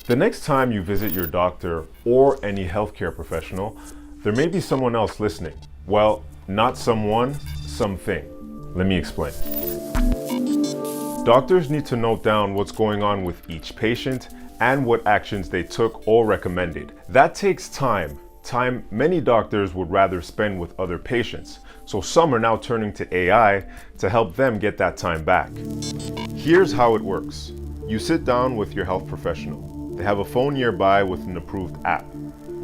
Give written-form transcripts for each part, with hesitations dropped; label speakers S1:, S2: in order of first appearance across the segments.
S1: The next time you visit your doctor or any healthcare professional, there may be someone else listening. Well, not someone, something. Let me explain. Doctors need to note down what's going on with each patient and what actions they took or recommended. That takes time many doctors would rather spend with other patients. So some are now turning to AI to help them get that time back. Here's how it works. You sit down with your health professional. They have a phone nearby with an approved app.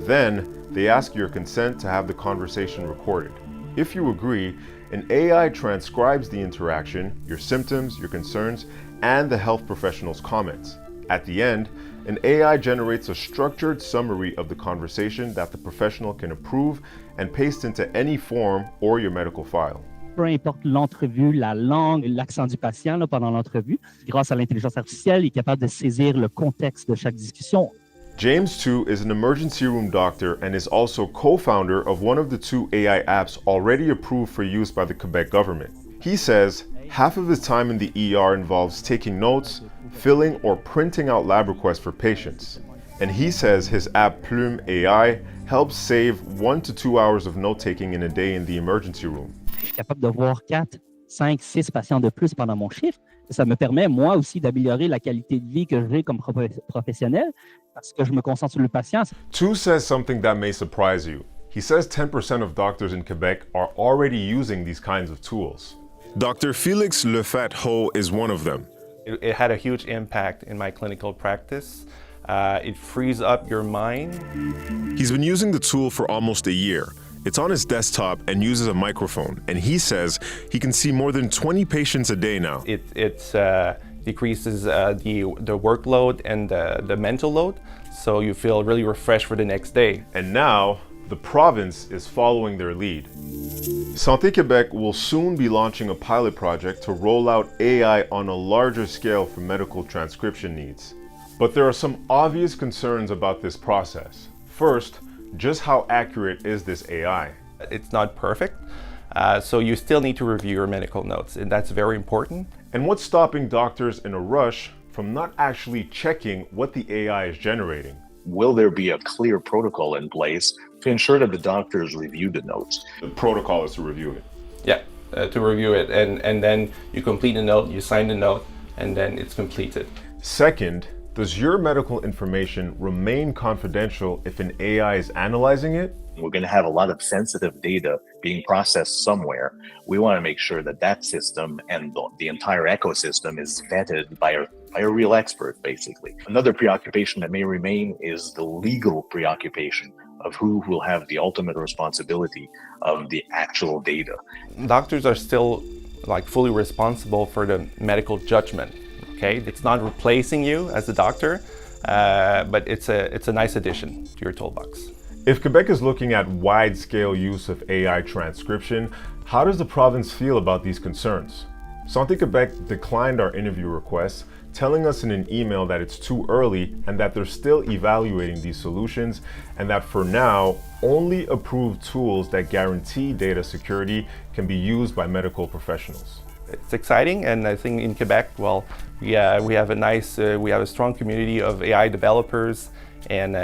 S1: Then they ask your consent to have the conversation recorded. If you agree, an AI transcribes the interaction, your symptoms, your concerns, and the health professional's comments. At the end, an AI generates a structured summary of the conversation that the professional can approve and paste into any form or your medical file.
S2: Peu importe l'entrevue, la langue, l'accent du patient pendant l'entrevue, grâce à l'intelligence artificielle, il est capable de saisir le contexte de chaque discussion.
S1: James, too, is an emergency room doctor and is also co-founder of one of the 2 AI apps already approved for use by the Quebec government. He says half of his time in the ER involves taking notes, filling or printing out lab requests for patients. And he says his app Plume AI helps save 1 to 2 hours of note-taking in a day in the emergency room.
S2: Je suis capable de voir 4, 5, 6 patients de plus pendant mon chiffre. Ça me permet, moi aussi, d'améliorer la qualité de vie que j'ai comme professionnel parce que je me concentre sur le patient.
S1: Tu says something that may surprise you. He says 10% of doctors in Quebec are already using these kinds of tools. Dr. Félix Lefat-Ho is one of them.
S3: It had a huge impact in my clinical practice. It frees up your mind.
S1: He's been using the tool for almost a year. It's on his desktop and uses a microphone, and he says he can see more than 20 patients a day now.
S3: It decreases the workload and the mental load, so you feel really refreshed for the next day.
S1: And now, the province is following their lead. Santé Québec will soon be launching a pilot project to roll out AI on a larger scale for medical transcription needs. But there are some obvious concerns about this process. First, just how accurate is this AI?
S3: It's not perfect, so you still need to review your medical notes, and that's very important.
S1: And what's stopping doctors in a rush from not actually checking what the AI is generating?
S4: Will there be a clear protocol in place to ensure that the doctors review the notes?
S1: The protocol is to review it.
S3: Yeah, to review it, and then you complete the note, you sign the note, and then it's completed.
S1: Second, does your medical information remain confidential if an AI is analyzing it?
S4: We're going to have a lot of sensitive data being processed somewhere. We want to make sure that that system and the entire ecosystem is vetted by a real expert, basically. Another preoccupation that may remain is the legal preoccupation of who will have the ultimate responsibility of the actual data.
S3: Doctors are still fully responsible for the medical judgment. Okay, it's not replacing you as a doctor, but it's a nice addition to your toolbox.
S1: If Quebec is looking at wide-scale use of AI transcription, how does the province feel about these concerns? Santé Québec declined our interview request, telling us in an email that it's too early and that they're still evaluating these solutions, and that for now, only approved tools that guarantee data security can be used by medical professionals.
S3: It's exciting, and I think in Quebec, we have a strong community of AI developers and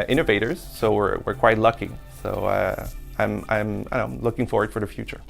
S3: innovators. So we're quite lucky. So I'm looking forward for the future.